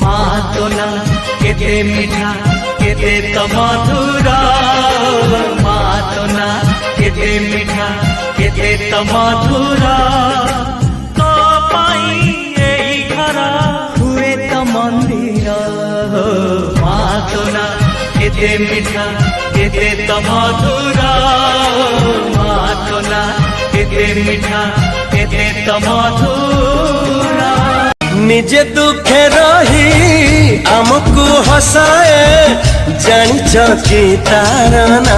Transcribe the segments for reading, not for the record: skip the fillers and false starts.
तो ना केते मीठा केते तो मधुर तो ना केते मीठा केते तो मधुर तो पाई एई घर हुए तो मंदिर तो ना केते मीठा केते तो मधुर तो ना केते मीठा केते तो मधुर निजे दुखे रही आमको हसाए जानिच कि तार ना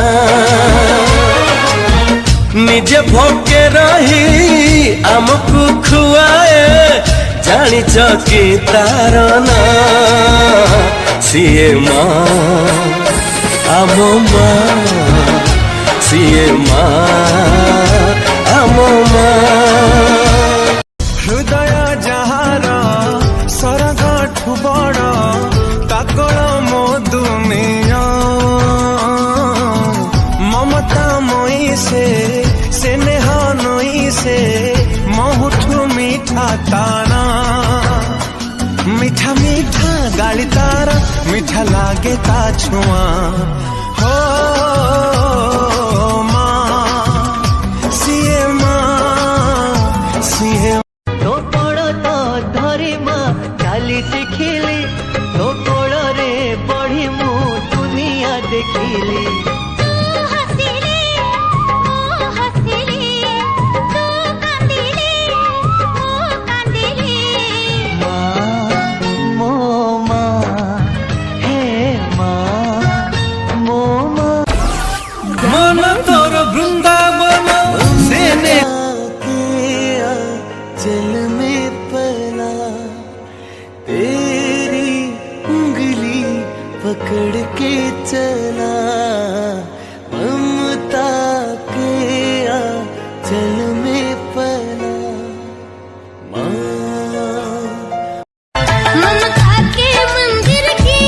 निजे भोके रही आमको खुआए जानिच कि तार ना सीए माँ आम माँ सीए माँ आम माँ हृदय जहार सरगठु बड़ ताकल मो दुनिया ममता मई से स्नेह नई से बहुठु मीठा ताना मीठा मीठा गाली तारा मीठा लागे ता छुआ हो माँ सीए माँ सीए चाली शिखिली तो कोल रे बढ़ी मु दुनिया देखिली मन तोर वृंदावन सेने चल में पला तेरी उंगली पकड़ के चला ममता के चल में पला ममता के मंदिर की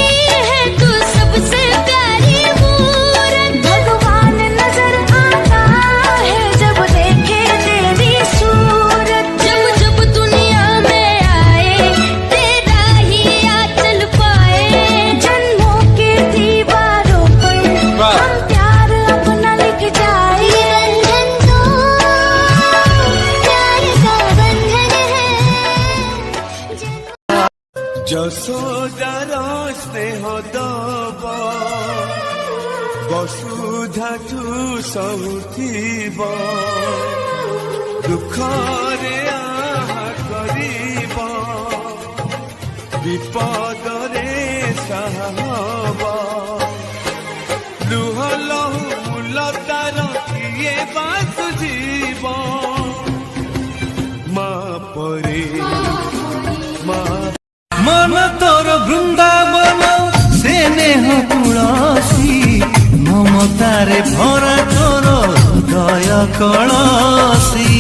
है तू सबसे प्यारी मूरत भगवान नजर आता है जब देखे तेरी सूरत जब जब दुनिया में आए तेरा ही आंचल पाए जन्मों के दीवारों पर हम प्यार अपना लिख जाए बंधन तो प्यार का बंधन है যশোদার স্নেহ দব বসুধাঠু সহুথিব দুঃখরে আহা করিব বিপদরে সাহা হব লুহ লহু লতার কিয়ে বাসুজিব মা পরে মা मन तोर वृंदावन स्नेह तुलसी ममतारे भरा तोर दया कलसी।